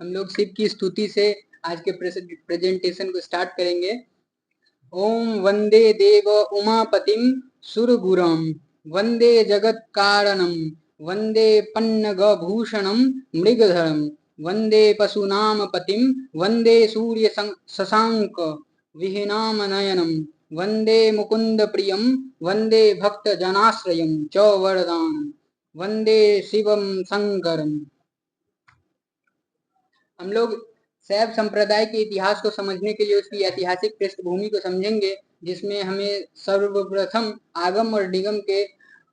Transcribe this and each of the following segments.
हम लोग शिव की स्तुति से आज के प्रेजेंटेशन को स्टार्ट करेंगे। ओम वंदे देव उमापतिम सुरगुरम वंदे जगत कारणम वंदे पन्नगभूषणम मृगधरम वंदे पशुनाम पतिम वंदे सूर्य शशांक विहीनाम नयनम वंदे मुकुंद प्रियम वंदे भक्त जनाश्रयम च वरदानम वंदे शिवम शंकरम। हम लोग शैव संप्रदाय के इतिहास को समझने के लिए उसकी ऐतिहासिक पृष्ठभूमि को समझेंगे, जिसमें हमें सर्वप्रथम आगम और निगम के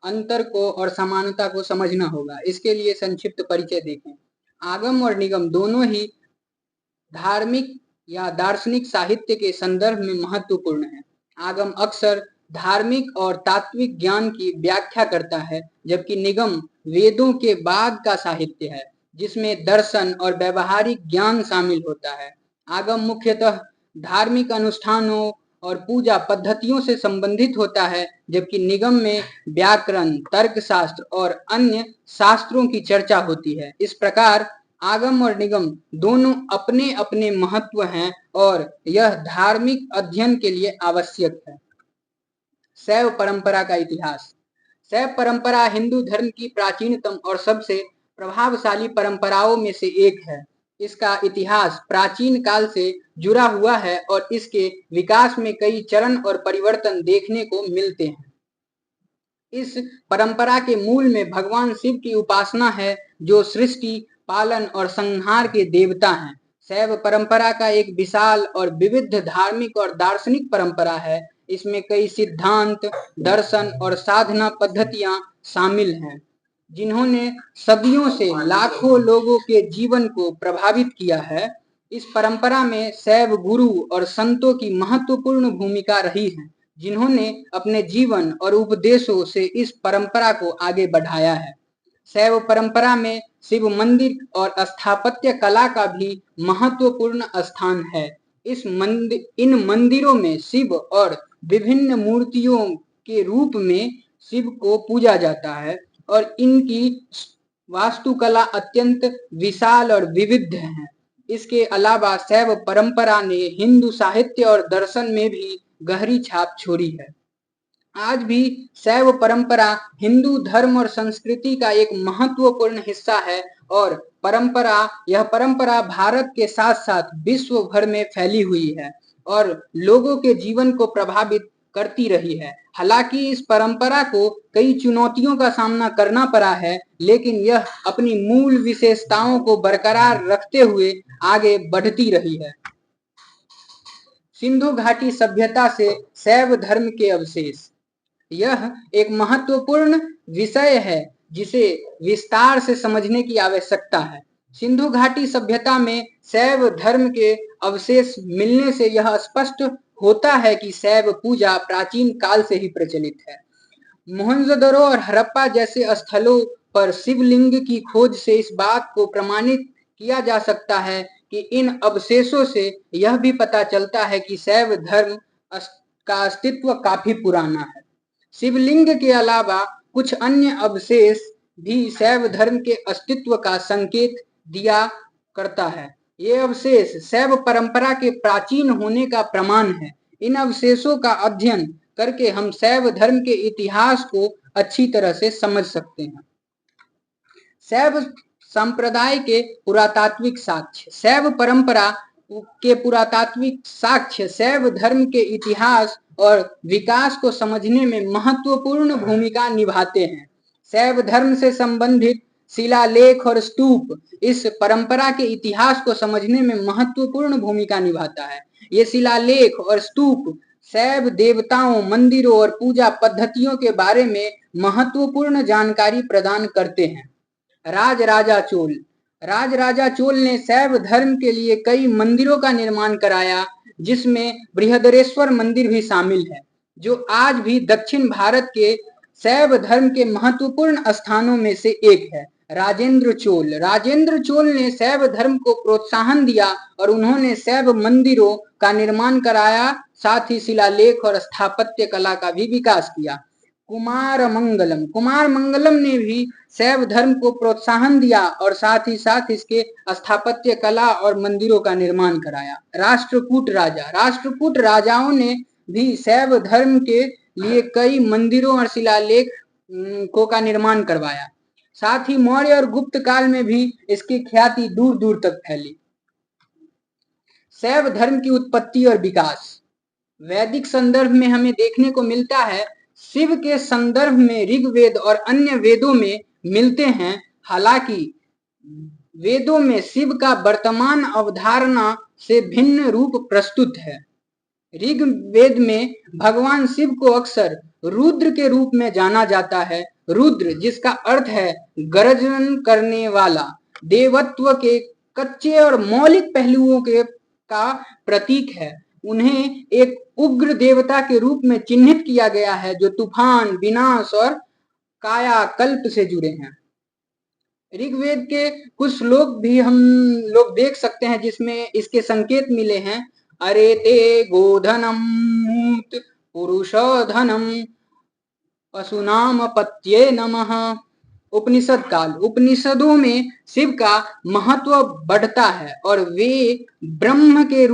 अंतर को और समानता को समझना होगा। इसके लिए संक्षिप्त परिचय देखें। आगम और निगम दोनों ही धार्मिक या दार्शनिक साहित्य के संदर्भ में महत्वपूर्ण है। आगम अक्सर धार्मिक और तात्विक ज्ञान की व्याख्या करता है, जबकि निगम वेदों के बाद का साहित्य है, जिसमें दर्शन और व्यवहारिक ज्ञान शामिल होता है। आगम मुख्यतः धार्मिक अनुष्ठानों और पूजा पद्धतियों से संबंधित होता है, जबकि निगम में व्याकरण, तर्कशास्त्र और अन्य शास्त्रों की चर्चा होती है। इस प्रकार आगम और निगम दोनों अपने अपने महत्व हैं और यह धार्मिक अध्ययन के लिए आवश्यक है। शैव परंपरा का इतिहास। शैव परंपरा हिंदू धर्म की प्राचीनतम और सबसे प्रभावशाली परंपराओं में से एक है। इसका इतिहास प्राचीन काल से जुड़ा हुआ है और इसके विकास में कई चरण और परिवर्तन देखने को मिलते हैं। इस परंपरा के मूल में भगवान शिव की उपासना है, जो सृष्टि, पालन और संहार के देवता हैं। शैव परंपरा का एक विशाल और विविध धार्मिक और दार्शनिक परंपरा है। इसमें कई सिद्धांत, दर्शन और साधना पद्धतियां शामिल हैं, जिन्होंने सदियों से लाखों लोगों के जीवन को प्रभावित किया है। इस परंपरा में शैव गुरु और संतों की महत्वपूर्ण भूमिका रही है, जिन्होंने अपने जीवन और उपदेशों से इस परंपरा को आगे बढ़ाया है। शैव परंपरा में शिव मंदिर और स्थापत्य कला का भी महत्वपूर्ण स्थान है। इन मंदिरों में शिव और विभिन्न मूर्तियों के रूप में शिव को पूजा जाता है और इनकी वास्तुकला अत्यंत विशाल और विविध है। इसके अलावा शैव परंपरा ने हिंदू साहित्य और दर्शन में भी गहरी छाप छोड़ी है। आज भी शैव परंपरा हिंदू धर्म और संस्कृति का एक महत्वपूर्ण हिस्सा है और यह परंपरा भारत के साथ साथ विश्व भर में फैली हुई है और लोगों के जीवन को प्रभावित करती रही है। हालांकि इस परंपरा को कई चुनौतियों का सामना करना पड़ा है, लेकिन यह अपनी मूल विशेषताओं को बरकरार रखते हुए आगे बढ़ती रही है। सिंधु घाटी सभ्यता से शैव धर्म के अवशेष। यह एक महत्वपूर्ण विषय है जिसे विस्तार से समझने की आवश्यकता है। सिंधु घाटी सभ्यता में शैव धर्म के अवशेष मिलने से यह स्पष्ट होता है कि शैव पूजा प्राचीन काल से ही प्रचलित है। मोहनजोदड़ो और हड़प्पा जैसे स्थलों पर शिवलिंग की खोज से इस बात को प्रमाणित किया जा सकता है कि इन अवशेषों से यह भी पता चलता है कि शैव धर्म का अस्तित्व काफी पुराना है। शिवलिंग के अलावा कुछ अन्य अवशेष भी शैव धर्म के अस्तित्व का संकेत दिया करता है। ये अवशेष शैव परंपरा के प्राचीन होने का प्रमाण है। इन अवशेषों का अध्ययन करके हम शैव धर्म के इतिहास को अच्छी तरह से समझ सकते हैं। शैव संप्रदाय के पुरातात्विक साक्ष्य। शैव परंपरा के पुरातात्विक साक्ष्य शैव धर्म के इतिहास और विकास को समझने में महत्वपूर्ण भूमिका निभाते हैं। शैव धर्म से संबंधित शिलालेख और स्तूप इस परंपरा के इतिहास को समझने में महत्वपूर्ण भूमिका निभाता है। ये शिलालेख और स्तूप शैव देवताओं, मंदिरों और पूजा पद्धतियों के बारे में महत्वपूर्ण जानकारी प्रदान करते हैं। राजराजा चोल ने शैव धर्म के लिए कई मंदिरों का निर्माण कराया, जिसमें बृहदरेश्वर मंदिर भी शामिल है, जो आज भी दक्षिण भारत के शैव धर्म के महत्वपूर्ण स्थानों में से एक है। राजेंद्र चोल ने शैव धर्म को प्रोत्साहन दिया और उन्होंने शैव मंदिरों का निर्माण कराया, साथ ही शिलालेख और स्थापत्य कला का भी विकास किया। कुमार मंगलम, कुमार मंगलम ने भी शैव धर्म को प्रोत्साहन दिया और साथ ही साथ इसके स्थापत्य कला और मंदिरों का निर्माण कराया। राष्ट्रकूट राजा, राष्ट्रकूट राजाओं ने भी शैव धर्म के लिए कई मंदिरों और शिलालेख को का निर्माण करवाया। साथ ही मौर्य और गुप्त काल में भी इसकी ख्याति दूर दूर तक फैली। शैव धर्म की उत्पत्ति और विकास, वैदिक संदर्भ में हमें देखने को मिलता है। शिव के संदर्भ में ऋग्वेद और अन्य वेदों में मिलते हैं। हालांकि वेदों में शिव का वर्तमान अवधारणा से भिन्न रूप प्रस्तुत है। ऋग्वेद में भगवान शिव को अक्सर रुद्र के रूप में जाना जाता है। रुद्र जिसका अर्थ है गर्जन करने वाला, देवत्व के कच्चे और मौलिक पहलुओं के का प्रतीक है। उन्हें एक उग्र देवता के रूप में चिन्हित किया गया है जो तूफान, विनाश और कायाकल्प से जुड़े हैं। ऋग्वेद के कुछ श्लोक भी हम लोग देख सकते हैं जिसमें इसके संकेत मिले हैं। अरे ते गोधनम मूत पुरुषोधनम पशुनाम पत्ये नमः। उपनिषद काल, उपनिषदों में शिव का महत्व बढ़ता है और वे ब्रह्म के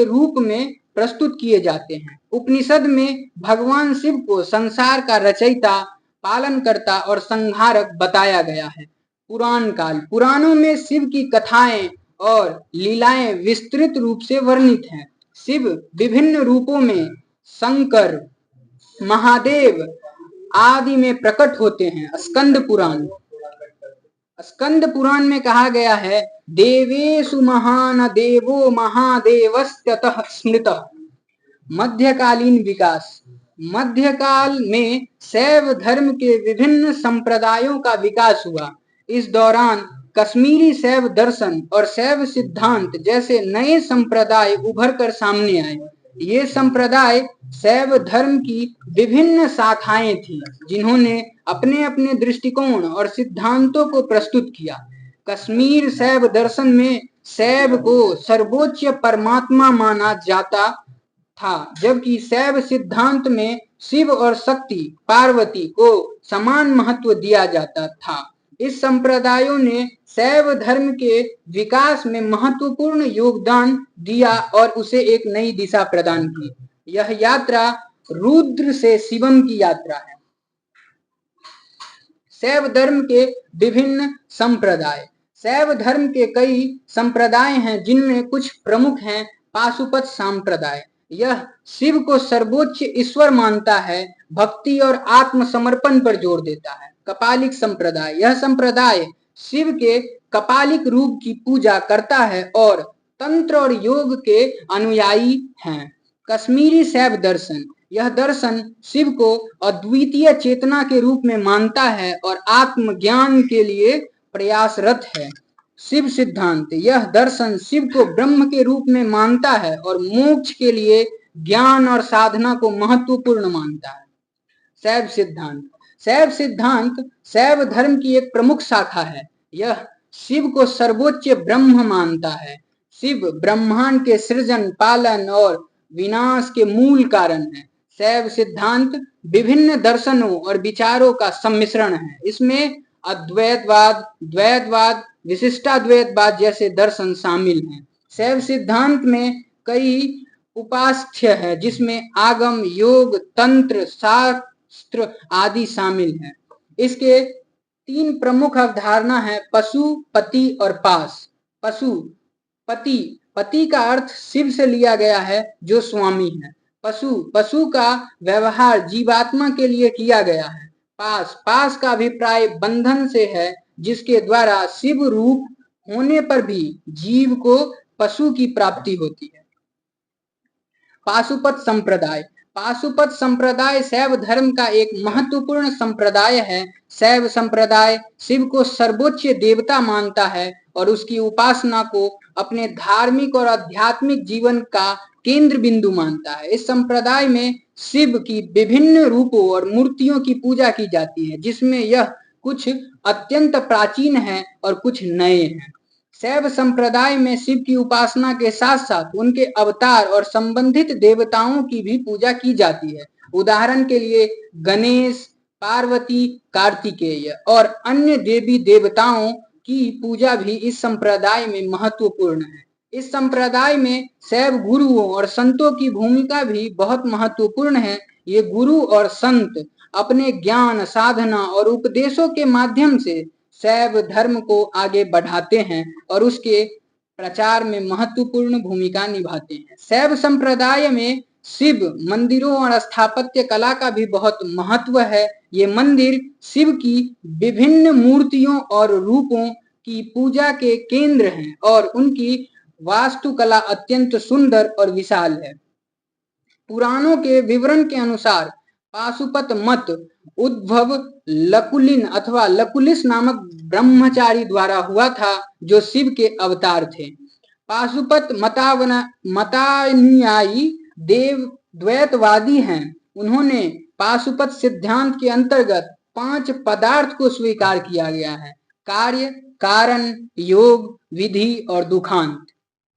रूप में प्रस्तुत किए जाते हैं। उपनिषद में भगवान शिव को संसार का रचयिता, पालनकर्ता और संहारक बताया गया है। पुराण काल, पुराणों में शिव की कथाएं और लीलाएं विस्तृत रूप से वर्णित हैं। शिव विभिन्न रूपों में शंकर, महादेव आदि में प्रकट होते हैं। स्कंद पुराण, स्कंद पुराण में कहा गया है देवेषु महान देवो महादेवस्ततः स्मृतः। मध्यकालीन विकास, मध्यकाल में शैव धर्म के विभिन्न संप्रदायों का विकास हुआ। इस दौरान कश्मीरी शैव दर्शन और शैव सिद्धांत जैसे नए संप्रदाय उभर कर सामने आए। ये संप्रदाय शैव धर्म की विभिन्न शाखाएं थी जिन्होंने अपने अपने दृष्टिकोण और सिद्धांतों को प्रस्तुत किया। कश्मीर शैव दर्शन में शैव को सर्वोच्च परमात्मा माना जाता था, जबकि शैव सिद्धांत में शिव और शक्ति पार्वती को समान महत्व दिया जाता था। इस संप्रदायों ने शैव धर्म के विकास में महत्वपूर्ण योगदान दिया और उसे एक नई दिशा प्रदान की। यह यात्रा रुद्र से शिवम की यात्रा है। शैव धर्म के विभिन्न संप्रदाय, शैव धर्म के कई संप्रदाय हैं जिनमें कुछ प्रमुख हैं। पाशुपत संप्रदाय, यह शिव को सर्वोच्च ईश्वर मानता है, भक्ति और आत्मसमर्पण पर जोर देता है। कपालिक संप्रदाय, यह संप्रदाय शिव के कपालिक रूप की पूजा करता है और तंत्र और योग के अनुयायी हैं। कश्मीरी शैव दर्शन, यह दर्शन शिव को अद्वितीय चेतना के रूप में मानता है और आत्मज्ञान के लिए प्रयासरत है। शिव सिद्धांत, यह दर्शन शिव को ब्रह्म के रूप में मानता है और मोक्ष के लिए ज्ञान और साधना को महत्वपूर्ण मानता है। शैव सिद्धांत, शैव सिद्धांत शैव धर्म की एक प्रमुख शाखा है। यह शिव को सर्वोच्च ब्रह्म मानता है। शिव ब्रह्मांड के सृजन, पालन और विनाश के मूल कारण है। शैव सिद्धांत विभिन्न दर्शनों और विचारों का सम्मिश्रण है। इसमें अद्वैतवाद, द्वैतवाद, विशिष्टाद्वैतवाद जैसे दर्शन शामिल हैं। शैव सिद्धांत में कई उपास्य है जिसमें आगम, योग, तंत्र, शास्त्र आदि शामिल हैं। इसके तीन प्रमुख अवधारणा है, पशु, पति और पास। पशु, पति, पति का अर्थ शिव से लिया गया है जो स्वामी है। पशु, पशु का व्यवहार जीवात्मा के लिए किया गया है। पास, पास का अभिप्राय बंधन से है जिसके द्वारा शिव रूप होने पर भी जीव को पशु की प्राप्ति होती है। पाशुपत संप्रदाय, पाशुपत संप्रदाय शैव धर्म का एक महत्वपूर्ण संप्रदाय है। शैव संप्रदाय शिव को सर्वोच्च देवता मानता है और उसकी उपासना को अपने धार्मिक और आध्यात्मिक जीवन का केंद्र बिंदु मानता है। इस संप्रदाय में शिव की विभिन्न रूपों और मूर्तियों की पूजा की जाती है, जिसमें यह कुछ अत्यंत प्राचीन है और कुछ नए हैं। शैव संप्रदाय में शिव की उपासना के साथ साथ उनके अवतार और संबंधित देवताओं की भी पूजा की जाती है। उदाहरण के लिए गणेश, पार्वती, कार्तिकेय और अन्य देवी देवताओं की पूजा भी इस संप्रदाय में महत्वपूर्ण है। इस संप्रदाय में शैव गुरुओं और संतों की भूमिका भी बहुत महत्वपूर्ण है। ये गुरु और संत अपने ज्ञान, साधना और उपदेशों के माध्यम से शैव धर्म को आगे बढ़ाते हैं और उसके प्रचार में महत्वपूर्ण भूमिका निभाते हैं। शैव संप्रदाय में शिव मंदिरों और स्थापत्य कला का भी बहुत महत्व है। ये मंदिर शिव की विभिन्न मूर्तियों और रूपों की पूजा के केंद्र हैं और उनकी वास्तुकला अत्यंत सुंदर और विशाल है। पुराणों के विवरण के अनुसार पाशुपत मत उद्भव लकुलिन अथवा लकुलिस नामक ब्रह्मचारी द्वारा हुआ था, जो शिव के अवतार थे। पाशुपत मतानुयायी देव द्वैतवादी हैं। उन्होंने पाशुपत सिद्धांत के अंतर्गत 5 पदार्थ को स्वीकार किया गया है: कार्य, कारण, योग, विधि और दुखांत।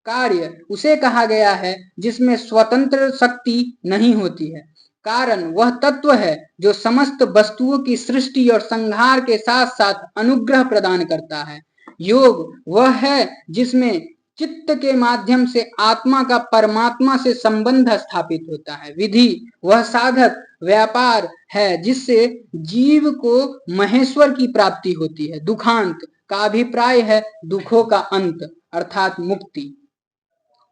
कार्य उसे कहा गया है जिसमें स्वतंत्र शक्ति नहीं होती है। कारण वह तत्व है जो समस्त वस्तुओं की सृष्टि और संहार के साथ साथ अनुग्रह प्रदान करता है। योग वह है जिसमें चित्त के माध्यम से आत्मा का परमात्मा से संबंध स्थापित होता है। विधि वह साधक व्यापार है जिससे जीव को महेश्वर की प्राप्ति होती है। दुखांत का अभिप्राय है दुखों का अंत अर्थात मुक्ति।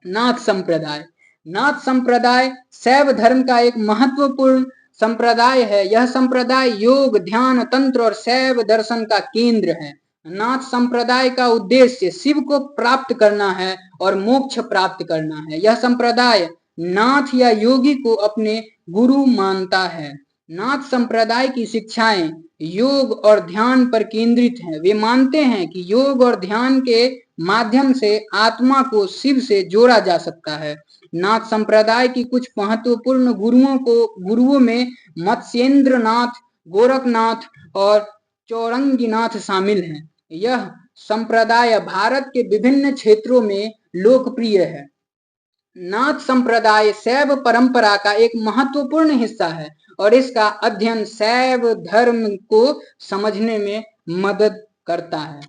नाथ संप्रदाय। नाथ संप्रदाय शैव धर्म का एक महत्वपूर्ण संप्रदाय है। यह संप्रदाय योग, ध्यान, तंत्र और शैव दर्शन का केंद्र है। नाथ संप्रदाय का उद्देश्य शिव को प्राप्त करना है और मोक्ष प्राप्त करना है। यह संप्रदाय नाथ या योगी को अपने गुरु मानता है। नाथ संप्रदाय की शिक्षाएं योग और ध्यान पर केंद्रित हैं। वे मानते हैं कि योग और ध्यान के माध्यम से आत्मा को शिव से जोड़ा जा सकता है। नाथ संप्रदाय की कुछ महत्वपूर्ण गुरुओं में मत्स्येंद्र नाथ, गोरखनाथ और चौरंगीनाथ शामिल हैं। यह संप्रदाय भारत के विभिन्न क्षेत्रों में लोकप्रिय है। नाथ संप्रदाय शैव परंपरा का एक महत्वपूर्ण हिस्सा है और इसका अध्ययन शैव धर्म को समझने में मदद करता है।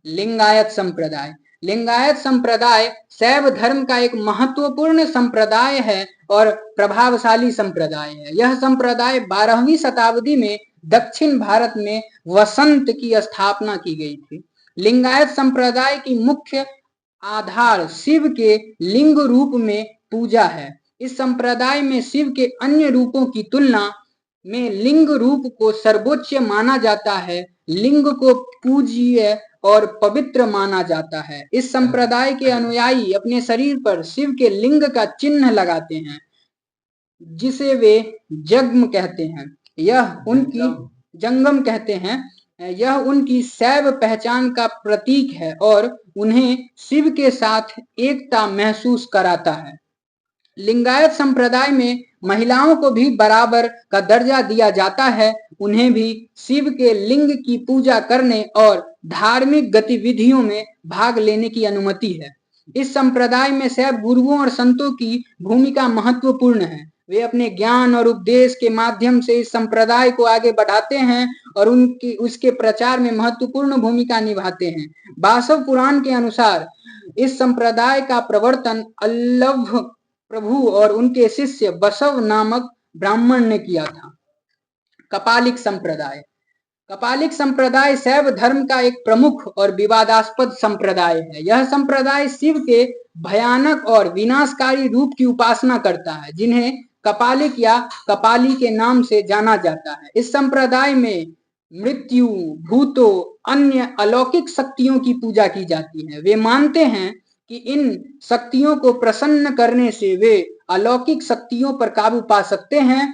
लिंगायत संप्रदाय। लिंगायत संप्रदाय शैव धर्म का एक महत्वपूर्ण संप्रदाय है और प्रभावशाली संप्रदाय है। यह संप्रदाय 12वीं शताब्दी में दक्षिण भारत में वसंत की स्थापना की गई थी। लिंगायत संप्रदाय की मुख्य आधार शिव के लिंग रूप में पूजा है। इस संप्रदाय में शिव के अन्य रूपों की तुलना में लिंग रूप को सर्वोच्च माना जाता है। लिंग को पूज्य और पवित्र माना जाता है। इस संप्रदाय के अनुयायी अपने शरीर पर शिव के लिंग का चिन्ह लगाते हैं, जिसे वे जंगम कहते हैं। यह उनकी शैव पहचान का प्रतीक है और उन्हें शिव के साथ एकता महसूस कराता है। लिंगायत संप्रदाय में महिलाओं को भी बराबर का दर्जा दिया जाता है। उन्हें भी शिव के लिंग की पूजा करने और धार्मिक गतिविधियों में भाग लेने की अनुमति है। इस संप्रदाय में शैव गुरुओं और संतों की भूमिका महत्वपूर्ण है। वे अपने ज्ञान और उपदेश के माध्यम से इस संप्रदाय को आगे बढ़ाते हैं और उसके प्रचार में महत्वपूर्ण भूमिका निभाते हैं। बासव पुराण के अनुसार इस संप्रदाय का प्रवर्तन अल्लभ प्रभु और उनके शिष्य बसव नामक ब्राह्मण ने किया था। कपालिक संप्रदाय। कपालिक संप्रदाय शैव धर्म का एक प्रमुख और विवादास्पद संप्रदाय है। यह संप्रदाय शिव के भयानक और विनाशकारी रूप की उपासना करता है, जिन्हें कपालिक या कपाली के नाम से जाना जाता है। इस संप्रदाय में मृत्यु, भूतों, अन्य अलौकिक शक्तियों की पूजा की जाती है। वे मानते हैं कि इन शक्तियों को प्रसन्न करने से वे अलौकिक शक्तियों पर काबू पा सकते हैं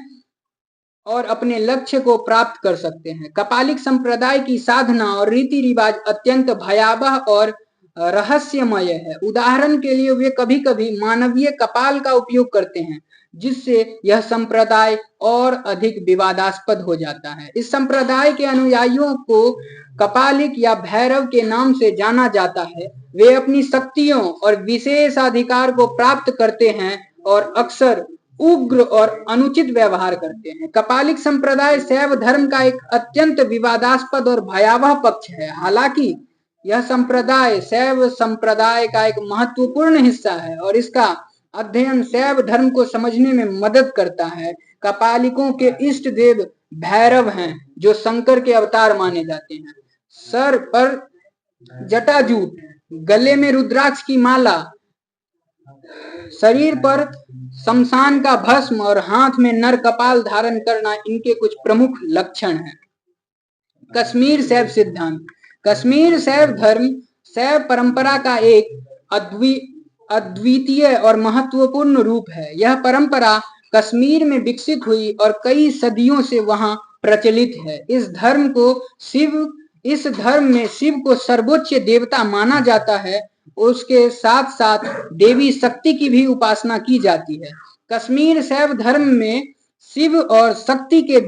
और अपने लक्ष्य को प्राप्त कर सकते हैं। कपालिक संप्रदाय की साधना और रीति रिवाज अत्यंत भयावह और रहस्यमय है। उदाहरण के लिए वे कभी कभी मानवीय कपाल का उपयोग करते हैं, जिससे यह संप्रदाय और अधिक विवादास्पद हो जाता है। इस संप्रदाय के अनुयायियों को कपालिक या भैरव के नाम से जाना जाता है। वे अपनी शक्तियों और विशेषाधिकार को प्राप्त करते हैं और अक्सर उग्र और अनुचित व्यवहार करते हैं। कपालिक संप्रदाय शैव धर्म का एक अत्यंत विवादास्पद और भयावह पक्ष है। हालांकि यह संप्रदाय शैव संप्रदाय का एक महत्वपूर्ण हिस्सा है और इसका अध्ययन शैव धर्म को समझने में मदद करता है। कपालिकों के इष्ट देव भैरव हैं, जो शंकर के अवतार माने जाते हैं। सर पर जटाजूट, गले में रुद्राक्ष की माला, शरीर पर शमशान का भस्म और हाथ में नर कपाल धारण करना इनके कुछ प्रमुख लक्षण हैं। कश्मीर शैव सिद्धांत। कश्मीर शैव धर्म शैव परंपरा का एक अद्वितीय और महत्वपूर्ण रूप है। यह परंपरा कश्मीर में विकसित हुई और कई सदियों से वहां प्रचलित है। इस धर्म में शिव को सर्वोच्च देवता माना जाता है। उसके साथ साथ देवी शक्ति की भी उपासना की जाती है। कश्मीर शैव धर्म में शिव और शक्ति के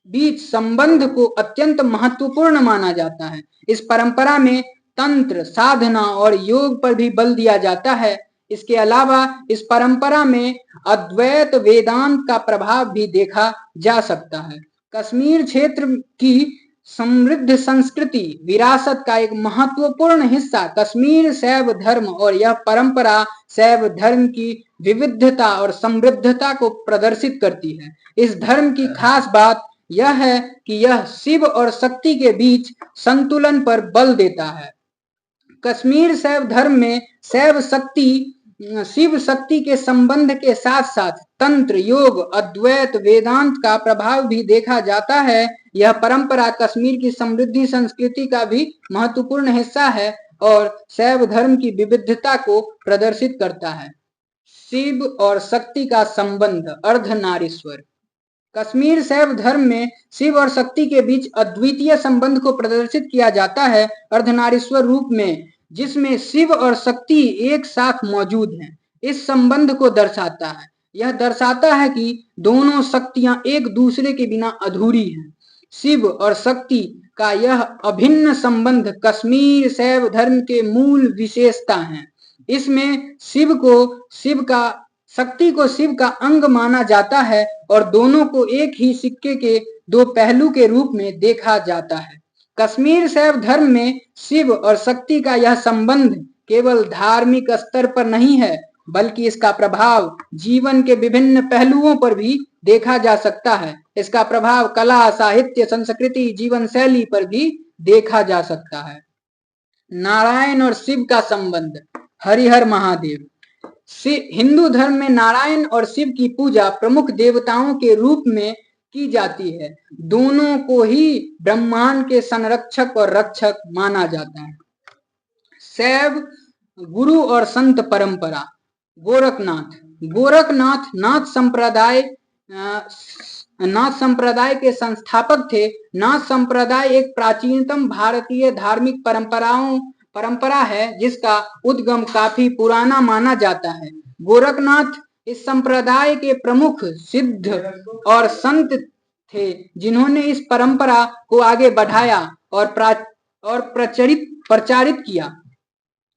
बीच संबंध को अत्यंत महत्वपूर्ण माना जाता है। इस परंपरा में तंत्र, साधना और योग पर भी बल दिया जाता है। इसके अलावा इस परंपरा में अद्वैत वेदांत का प्रभाव भी देखा जा सकता है। कश्मीर क्षेत्र की समृद्ध संस्कृति विरासत का एक महत्वपूर्ण हिस्सा कश्मीर शैव धर्म और यह परंपरा शैव धर्म की विविधता और समृद्धता को प्रदर्शित करती है। इस धर्म की खास बात यह है कि यह शिव और शक्ति के बीच संतुलन पर बल देता है। कश्मीर शैव धर्म में शिव शक्ति के संबंध के साथ साथ तंत्र, योग, अद्वैत वेदांत का प्रभाव भी देखा जाता है। यह परंपरा कश्मीर की समृद्ध संस्कृति का भी महत्वपूर्ण हिस्सा है और शैव धर्म की विविधता को प्रदर्शित करता है। शिव और शक्ति का संबंध। अर्धनारीश्वर। कश्मीर शैव धर्म में शिव और शक्ति के बीच अद्वितीय संबंध को प्रदर्शित किया जाता है अर्धनारीश्वर रूप में, जिसमें शिव और शक्ति एक साथ मौजूद हैं। इस संबंध को दर्शाता है। यह दर्शाता है कि दोनों शक्तियां एक दूसरे के बिना अधूरी हैं। शिव और शक्ति का यह अभिन्न संबंध कश्मीर शैव धर्म के मूल विशेषता है। इसमें शक्ति को शिव का अंग माना जाता है और दोनों को एक ही सिक्के के दो पहलू के रूप में देखा जाता है। कश्मीर शैव धर्म में शिव और शक्ति का यह संबंध केवल धार्मिक स्तर पर नहीं है, बल्कि इसका प्रभाव जीवन के विभिन्न पहलुओं पर भी देखा जा सकता है। इसका प्रभाव कला, साहित्य, संस्कृति, जीवन शैली पर भी देखा जा सकता है। नारायण और शिव का संबंध। हरिहर महादेव। हिंदू धर्म में नारायण और शिव की पूजा प्रमुख देवताओं के रूप में की जाती है। दोनों को ही ब्रह्मांड के संरक्षक और रक्षक माना जाता है। शैव गुरु और संत परंपरा। गोरखनाथ नाथ संप्रदाय के संस्थापक थे। नाथ संप्रदाय एक प्राचीनतम भारतीय धार्मिक परंपरा है जिसका उद्गम काफी पुराना माना जाता है। गोरखनाथ इस संप्रदाय के प्रमुख सिद्ध और संत थे जिन्होंने इस परंपरा को आगे बढ़ाया और प्रचारित किया।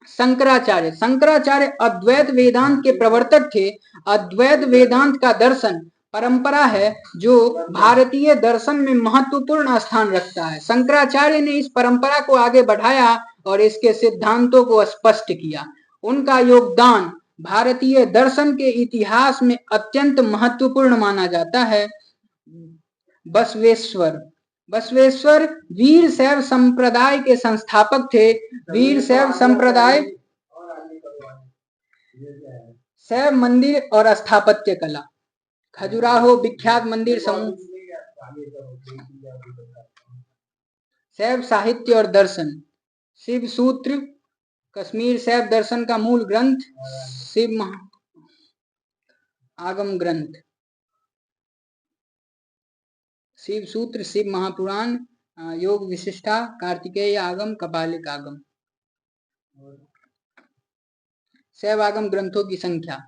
शंकराचार्य अद्वैत वेदांत के प्रवर्तक थे। अद्वैत वेदांत का दर्शन परंपरा है जो भारतीय दर्शन में महत्वपूर्ण स्थान रखता है। शंकराचार्य ने इस परंपरा को आगे बढ़ाया और इसके सिद्धांतों को स्पष्ट किया। उनका योगदान भारतीय दर्शन के इतिहास में अत्यंत महत्वपूर्ण माना जाता है। बसवेश्वर वीर शैव संप्रदाय के संस्थापक थे। वीर शैव संप्रदाय शैव मंदिर और स्थापत्य कला। खजुराहो विख्यात मंदिर समूह। शैव साहित्य और दर्शन। शिव सूत्र कश्मीर शैव दर्शन का मूल ग्रंथ। शिव आगम ग्रंथ। शिव सूत्र, शिव महापुराण, योग विशिष्टा, कार्तिकेय आगम, कपालिक आगम। शैव आगम ग्रंथों की संख्या।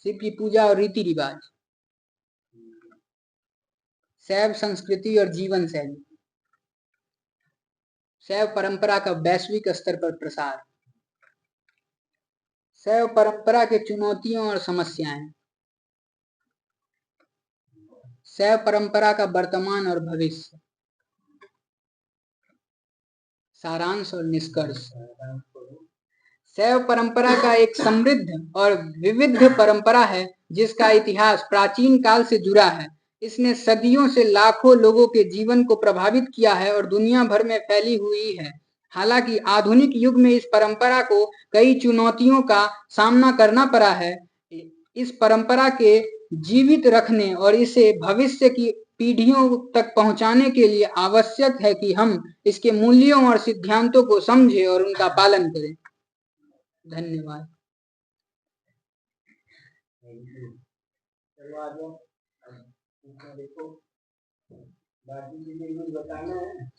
शिव की पूजा और रीति रिवाज। शैव संस्कृति और जीवन शैली। शैव परंपरा का वैश्विक स्तर पर प्रसार। शैव परंपरा के चुनौतियों और समस्याएं। शैव परंपरा का वर्तमान और भविष्य। सारांश और निष्कर्ष। शैव परंपरा का एक समृद्ध और विविध परंपरा है जिसका इतिहास प्राचीन काल से जुड़ा है। इसने सदियों से लाखों लोगों के जीवन को प्रभावित किया है और दुनिया भर में फैली हुई है। हालांकि आधुनिक युग में इस परंपरा को कई चुनौतियों का सामना करना पड़ा है। इस परंपरा के जीवित रखने और इसे भविष्य की पीढ़ियों तक पहुंचाने के लिए आवश्यक है कि हम इसके मूल्यों और सिद्धांतों को समझें और उनका पालन करें। धन्यवाद। चलो आ जाओ, देखो बाकी चीजें बताना है।